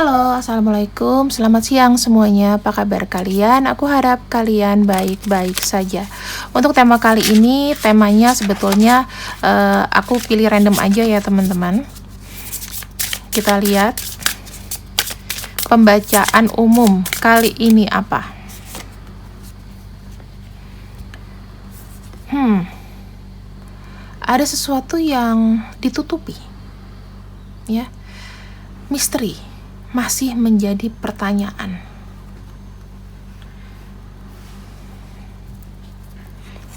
Halo, Assalamualaikum, selamat siang semuanya. Apa kabar kalian? Aku harap kalian baik-baik saja. Untuk tema kali ini, temanya sebetulnya aku pilih random aja ya teman-teman. Kita lihat pembacaan umum kali ini apa? Ada sesuatu yang ditutupi, ya, misteri masih menjadi pertanyaan.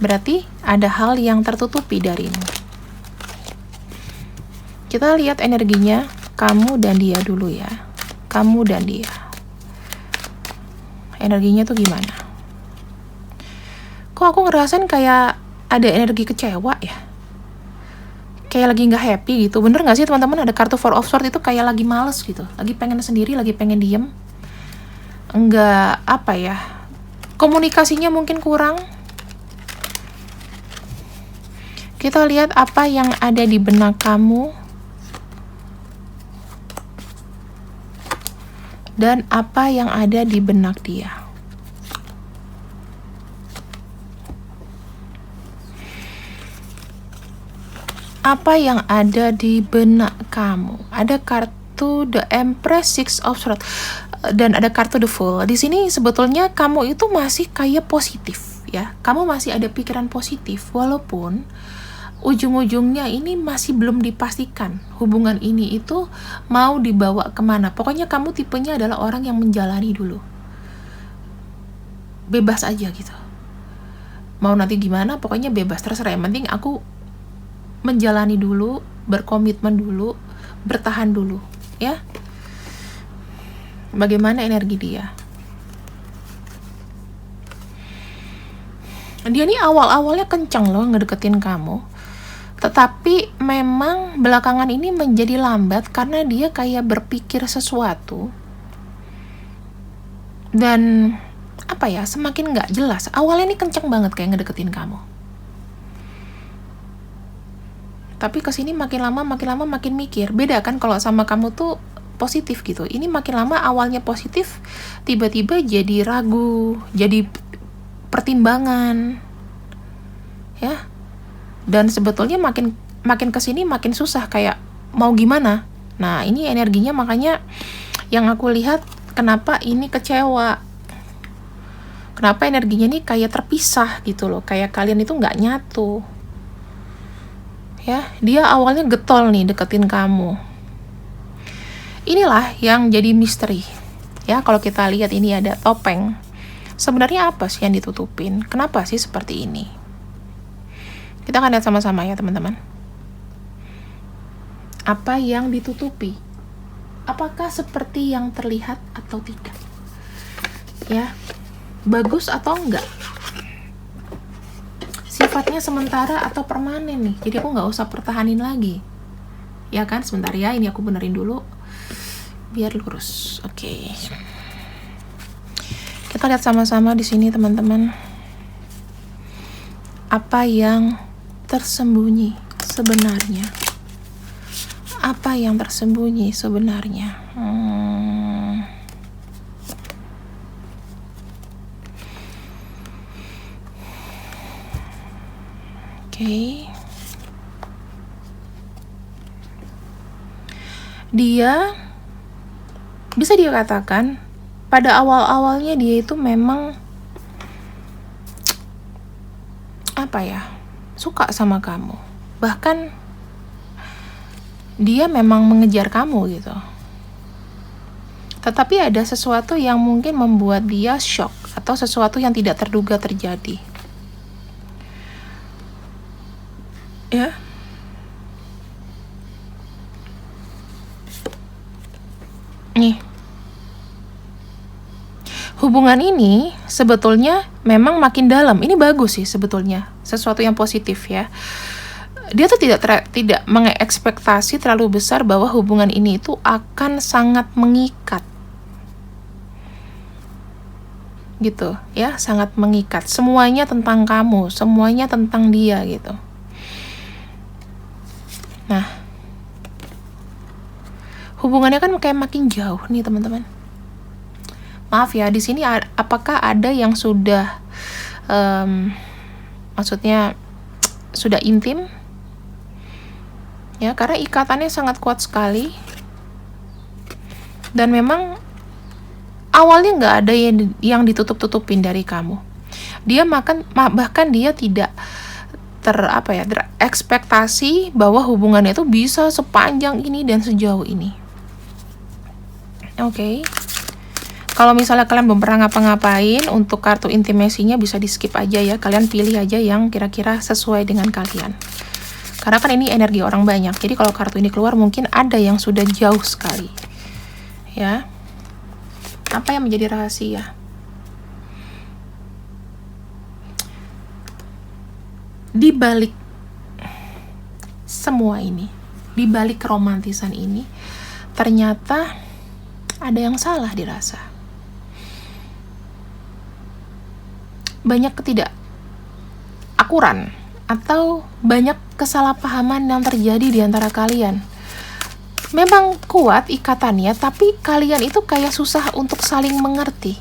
Berarti ada hal yang tertutupi dari ini. Kita lihat energinya, kamu dan dia dulu ya. Kamu dan dia. Energinya tuh gimana? Kok aku ngerasain kayak ada energi kecewa ya? Kayak lagi nggak happy gitu. Bener nggak sih teman-teman, ada kartu Four of Swords itu kayak lagi males gitu, lagi pengen sendiri, lagi pengen diem, nggak apa ya, komunikasinya mungkin kurang. Kita lihat apa yang ada di benak kamu dan apa yang ada di benak dia. Apa yang ada di benak kamu? Ada kartu The Empress, Six of Swords, dan ada kartu The Fool. Di sini sebetulnya kamu itu masih kayak positif ya. Kamu masih ada pikiran positif walaupun ujung-ujungnya ini masih belum dipastikan hubungan ini itu mau dibawa kemana. Pokoknya kamu tipenya adalah orang yang menjalani dulu. Bebas aja gitu. Mau nanti gimana, pokoknya bebas, terserah. Yang penting aku menjalani dulu, berkomitmen dulu, bertahan dulu, ya. Bagaimana energi dia? Dia nih awal-awalnya kencang loh ngedeketin kamu, tetapi memang belakangan ini menjadi lambat karena dia kayak berpikir sesuatu dan apa ya, semakin nggak jelas. Awalnya nih kencang banget kayak ngedeketin kamu, tapi kesini makin lama makin mikir. Beda kan kalau sama kamu tuh positif gitu. Ini makin lama awalnya positif, tiba-tiba jadi ragu, jadi pertimbangan, ya. Dan sebetulnya makin kesini makin susah, kayak mau gimana. Nah ini energinya, makanya yang aku lihat kenapa ini kecewa. Kenapa energinya nih kayak terpisah gitu loh, kayak kalian itu nggak nyatu. Ya, dia awalnya getol nih deketin kamu. Inilah yang jadi misteri. Ya, kalau kita lihat ini ada topeng. Sebenarnya apa sih yang ditutupin? Kenapa sih seperti ini? Kita akan lihat sama-sama ya, teman-teman. Apa yang ditutupi? Apakah seperti yang terlihat atau tidak? Ya, bagus atau enggak? Sifatnya sementara atau permanen nih, jadi aku nggak usah pertahanin lagi, ya kan? Sebentar ya, ini aku benerin dulu biar lurus. Oke. Kita lihat sama-sama di sini teman-teman, apa yang tersembunyi sebenarnya. Apa yang tersembunyi sebenarnya? Dia bisa dikatakan pada awal-awalnya dia itu memang apa ya, suka sama kamu, bahkan dia memang mengejar kamu gitu. Tetapi ada sesuatu yang mungkin membuat dia shock atau sesuatu yang tidak terduga terjadi. Ya. Nih. Hubungan ini sebetulnya memang makin dalam. Ini bagus sih sebetulnya. Sesuatu yang positif ya. Dia tuh tidak mengekspektasi terlalu besar bahwa hubungan ini itu akan sangat mengikat. Gitu ya, sangat mengikat. Semuanya tentang kamu, semuanya tentang dia gitu. Nah, hubungannya kan kayak makin jauh nih teman-teman. Maaf ya, di sini apakah ada yang sudah maksudnya sudah intim? Ya, karena ikatannya sangat kuat sekali. Dan memang awalnya nggak ada yang ditutup-tutupin dari kamu. Dia bahkan dia tidak terekspektasi bahwa hubungannya itu bisa sepanjang ini dan sejauh ini. Oke. Kalau misalnya kalian belum pernah ngapa-ngapain, untuk kartu intimasinya bisa di skip aja ya. Kalian pilih aja yang kira-kira sesuai dengan kalian. Karena kan ini energi orang banyak. Jadi kalau kartu ini keluar mungkin ada yang sudah jauh sekali. Ya. Apa yang menjadi rahasia? Di balik semua ini, di balik keromantisan ini, ternyata ada yang salah dirasa. Banyak ketidakakuran atau banyak kesalahpahaman yang terjadi di antara kalian. Memang kuat ikatannya, tapi kalian itu kayak susah untuk saling mengerti.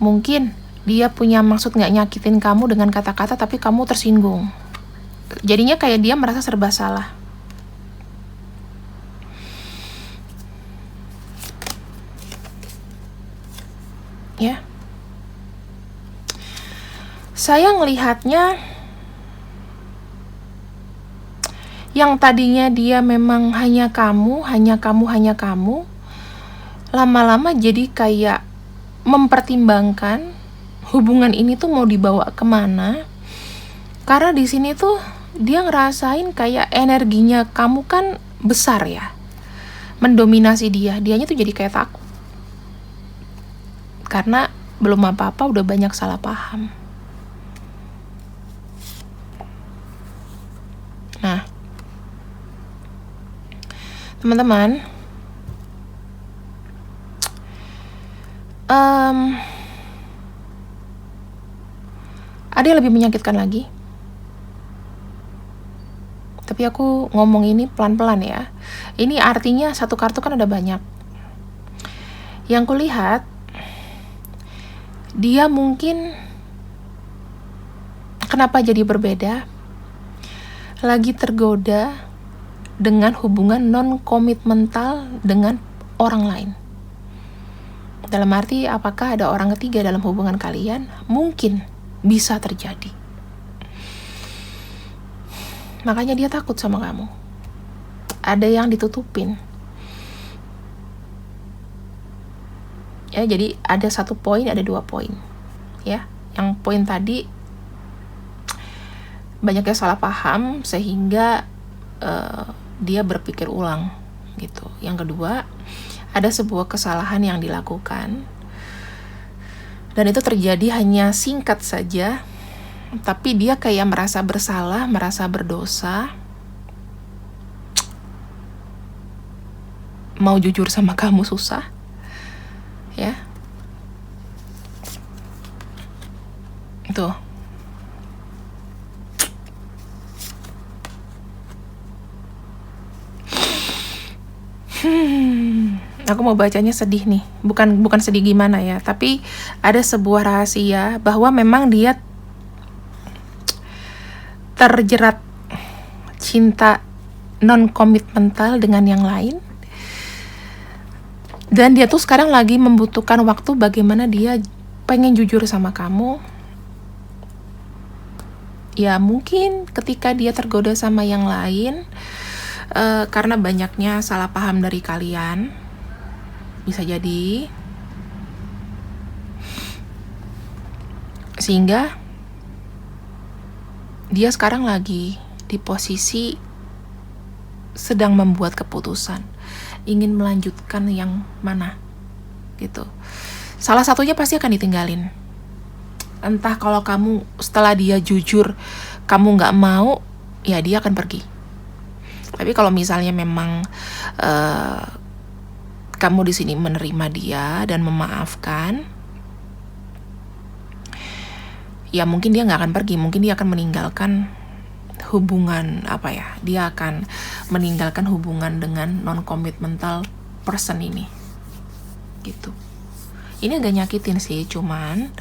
Mungkin dia punya maksud gak nyakitin kamu dengan kata-kata, tapi kamu tersinggung. Jadinya kayak dia merasa serba salah. Ya. Saya ngelihatnya, yang tadinya dia memang hanya kamu, lama-lama jadi kayak mempertimbangkan hubungan ini tuh mau dibawa kemana. Karena di sini tuh dia ngerasain kayak energinya kamu kan besar ya, mendominasi dianya tuh jadi kayak takut. Karena belum apa-apa udah banyak salah paham. Nah, teman-teman, ada yang lebih menyakitkan lagi. Tapi aku ngomong ini pelan-pelan ya. Ini artinya satu kartu kan ada banyak. Yang kulihat, dia mungkin kenapa jadi berbeda? Lagi tergoda dengan hubungan non-komitmental dengan orang lain. Dalam arti, apakah ada orang ketiga dalam hubungan kalian? Mungkin bisa terjadi. Makanya dia takut sama kamu. Ada yang ditutupin. Ya, jadi ada 1 poin, ada 2 poin. Ya, yang poin tadi banyaknya salah paham sehingga dia berpikir ulang gitu. Yang kedua, ada sebuah kesalahan yang dilakukan dan itu terjadi hanya singkat saja, tapi dia kayak merasa bersalah, merasa berdosa, mau jujur sama kamu susah, ya. Tuh. Aku mau bacanya sedih nih. Bukan sedih gimana ya, tapi ada sebuah rahasia bahwa memang dia terjerat cinta non-komitmental dengan yang lain. Dan dia tuh sekarang lagi membutuhkan waktu bagaimana dia pengen jujur sama kamu. Ya mungkin ketika dia tergoda sama yang lain, karena banyaknya salah paham dari kalian, bisa jadi, sehingga dia sekarang lagi di posisi sedang membuat keputusan, ingin melanjutkan yang mana gitu. Salah satunya pasti akan ditinggalin. Entah kalau kamu setelah dia jujur kamu nggak mau, ya dia akan pergi. Tapi kalau misalnya memang kamu di sini menerima dia dan memaafkan, ya mungkin dia nggak akan pergi, mungkin dia akan meninggalkan hubungan dia akan meninggalkan hubungan dengan non-commitmental person ini gitu. Ini agak nyakitin sih, cuman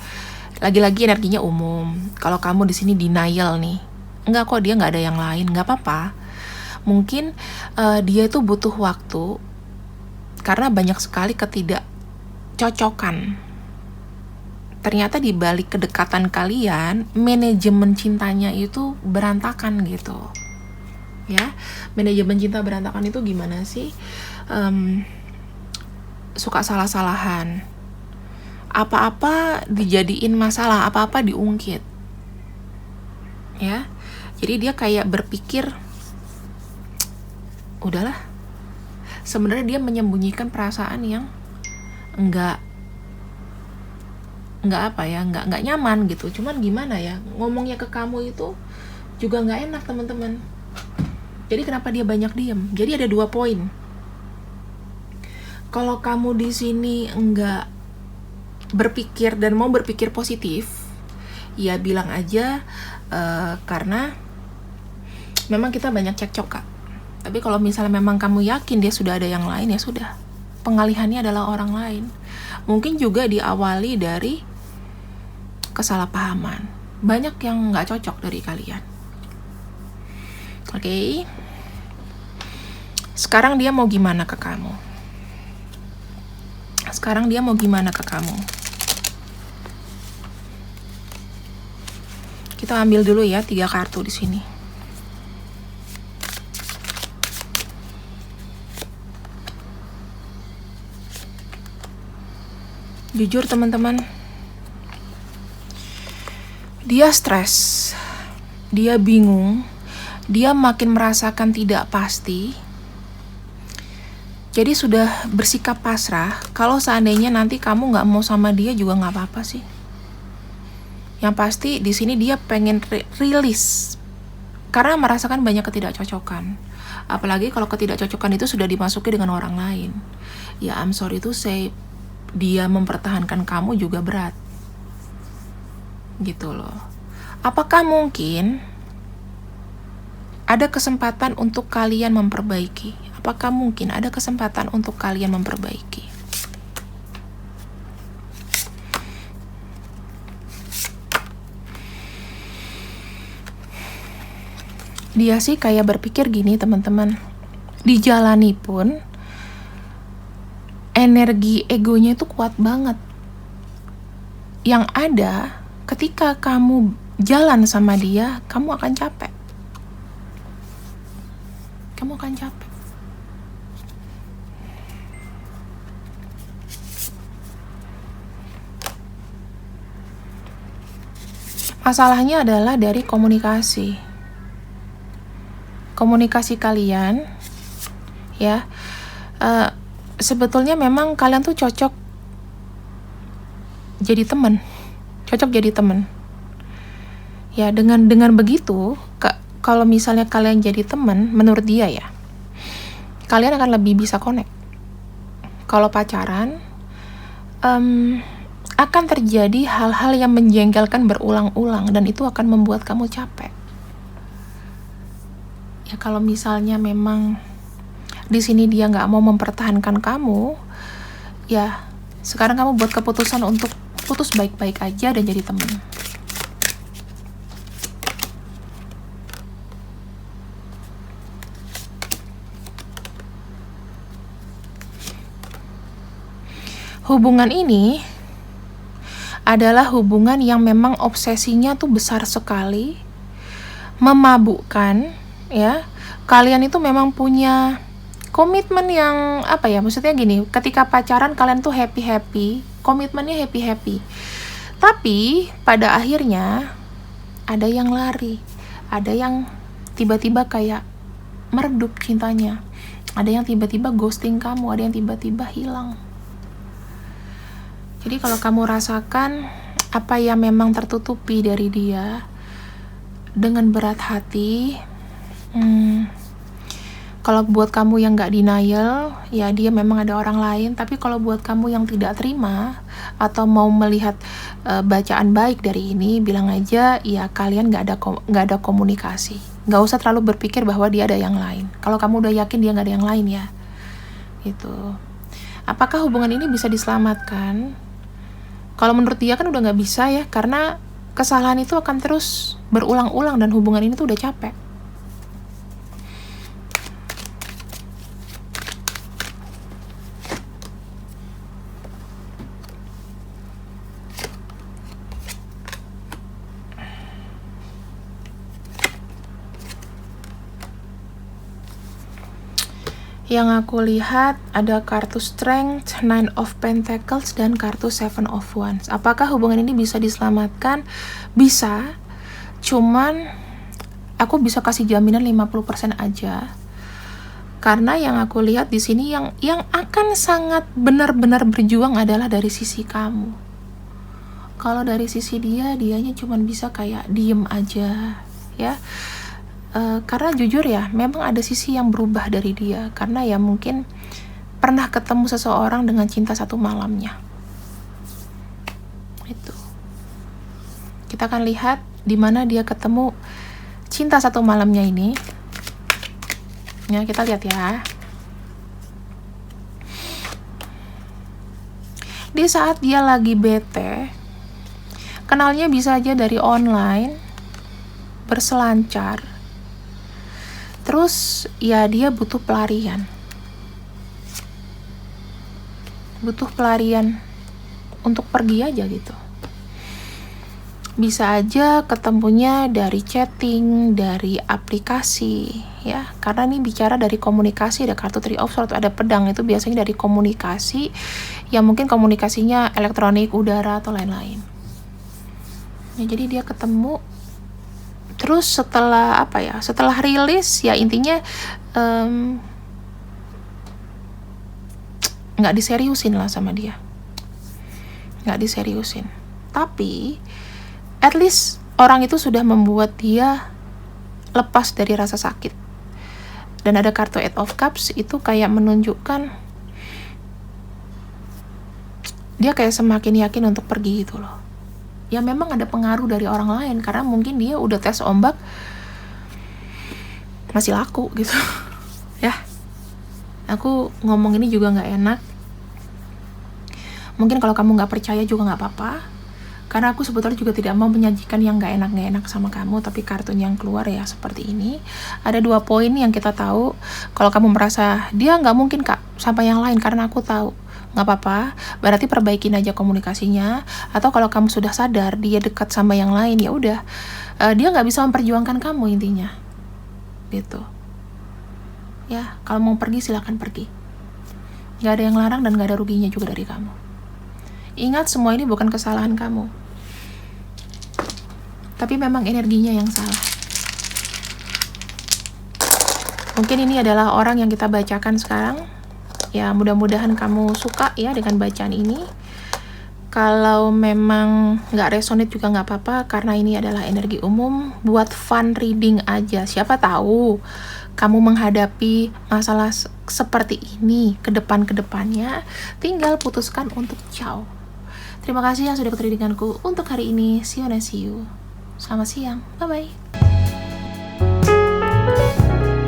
lagi-lagi energinya umum. Kalau kamu di sini denial nih, enggak kok, dia nggak ada yang lain, nggak apa-apa. Mungkin dia itu butuh waktu karena banyak sekali ketidakcocokan. Ternyata di balik kedekatan kalian, manajemen cintanya itu berantakan gitu. Ya, manajemen cinta berantakan itu gimana sih? Suka salah-salahan. Apa-apa dijadiin masalah, apa-apa diungkit. Ya. Jadi dia kayak berpikir, udahlah. Sebenarnya dia menyembunyikan perasaan yang enggak nyaman gitu. Cuman gimana ya, ngomongnya ke kamu itu juga nggak enak teman-teman. Jadi kenapa dia banyak diem? Jadi ada 2 poin. Kalau kamu di sini enggak berpikir dan mau berpikir positif, ya bilang aja karena memang kita banyak cekcok kak. Tapi kalau misalnya memang kamu yakin dia sudah ada yang lain, ya sudah, pengalihannya adalah orang lain. Mungkin juga diawali dari kesalahpahaman. Banyak yang nggak cocok dari kalian. Oke. Sekarang dia mau gimana ke kamu? Kita ambil dulu ya 3 kartu di sini. Jujur teman-teman, dia stres, dia bingung, dia makin merasakan tidak pasti. Jadi sudah bersikap pasrah. Kalau seandainya nanti kamu nggak mau sama dia juga nggak apa-apa sih. Yang pasti di sini dia pengen rilis karena merasakan banyak ketidakcocokan. Apalagi kalau ketidakcocokan itu sudah dimasuki dengan orang lain. Ya I'm sorry to say, dia mempertahankan kamu juga berat. Gitu loh. Apakah mungkin ada kesempatan untuk kalian memperbaiki? Apakah mungkin ada kesempatan untuk kalian memperbaiki? Dia sih kayak berpikir gini teman-teman, dijalani pun energi egonya itu kuat banget. Yang ada ketika kamu jalan sama dia, kamu akan capek. Masalahnya adalah dari komunikasi kalian, ya. Sebetulnya memang kalian tuh cocok jadi teman. Ya, dengan begitu, kalau misalnya kalian jadi teman, menurut dia ya, kalian akan lebih bisa connect. Kalau pacaran, akan terjadi hal-hal yang menjengkelkan berulang-ulang dan itu akan membuat kamu capek. Ya kalau misalnya memang di sini dia nggak mau mempertahankan kamu, ya sekarang kamu buat keputusan untuk putus baik-baik aja dan jadi teman. Hubungan ini adalah hubungan yang memang obsesinya tuh besar sekali, memabukkan, ya. Kalian itu memang punya komitmen yang maksudnya gini, ketika pacaran kalian tuh happy-happy, komitmennya happy-happy. Tapi pada akhirnya ada yang lari, ada yang tiba-tiba kayak meredup cintanya, ada yang tiba-tiba ghosting kamu, ada yang tiba-tiba hilang. Jadi kalau kamu rasakan apa yang memang tertutupi dari dia dengan berat hati, kalau buat kamu yang gak denial, ya dia memang ada orang lain. Tapi kalau buat kamu yang tidak terima atau mau melihat bacaan baik dari ini, bilang aja ya kalian gak ada komunikasi. Nggak usah terlalu berpikir bahwa dia ada yang lain. Kalau kamu udah yakin dia nggak ada yang lain ya, gitu. Apakah hubungan ini bisa diselamatkan? Kalau menurut dia kan udah nggak bisa ya, karena kesalahan itu akan terus berulang-ulang dan hubungan ini tuh udah capek. Yang aku lihat ada kartu Strength, Nine of Pentacles, dan kartu Seven of Wands. Apakah hubungan ini bisa diselamatkan? Bisa, cuman aku bisa kasih jaminan 50% aja. Karena yang aku lihat di sini yang akan sangat benar-benar berjuang adalah dari sisi kamu. Kalau dari sisi dianya cuman bisa kayak diem aja, ya. Karena jujur ya, memang ada sisi yang berubah dari dia. Karena ya mungkin pernah ketemu seseorang dengan cinta satu malamnya. Itu. Kita akan lihat di mana dia ketemu cinta satu malamnya ini. Ya, kita lihat ya. Di saat dia lagi bete, kenalnya bisa aja dari online, berselancar. Terus ya dia butuh pelarian. Butuh pelarian untuk pergi aja gitu. Bisa aja ketemunya dari chatting, dari aplikasi, ya. Karena ini bicara dari komunikasi, ada kartu Three of Swords, ada pedang, itu biasanya dari komunikasi, yang mungkin komunikasinya elektronik, udara, atau lain-lain. Ya, jadi dia ketemu. Terus setelah setelah rilis ya intinya nggak diseriusin lah sama dia, nggak diseriusin. Tapi at least orang itu sudah membuat dia lepas dari rasa sakit. Dan ada kartu Eight of Cups, itu kayak menunjukkan dia kayak semakin yakin untuk pergi gitu loh. Ya memang ada pengaruh dari orang lain, karena mungkin dia udah tes ombak masih laku gitu. Ya, aku ngomong ini juga gak enak. Mungkin kalau kamu gak percaya juga gak apa-apa, karena aku sebetulnya juga tidak mau menyajikan yang gak enak sama kamu. Tapi kartunya yang keluar ya seperti ini. Ada 2 poin yang kita tahu. Kalau kamu merasa dia gak mungkin kak sampai yang lain, karena aku tahu, nggak apa-apa, berarti perbaikin aja komunikasinya. Atau kalau kamu sudah sadar dia dekat sama yang lain, ya udah, dia nggak bisa memperjuangkan kamu intinya, gitu. Ya, kalau mau pergi silakan pergi, nggak ada yang larang dan nggak ada ruginya juga dari kamu. Ingat, semua ini bukan kesalahan kamu, tapi memang energinya yang salah. Mungkin ini adalah orang yang kita bacakan sekarang. Ya, mudah-mudahan kamu suka ya dengan bacaan ini. Kalau memang nggak resonate juga nggak apa-apa, karena ini adalah energi umum buat fun reading aja. Siapa tahu kamu menghadapi masalah seperti ini ke depannya, tinggal putuskan untuk ciao. Terima kasih yang sudah ikut readinganku untuk hari ini. See you next you. Selamat siang. Bye-bye.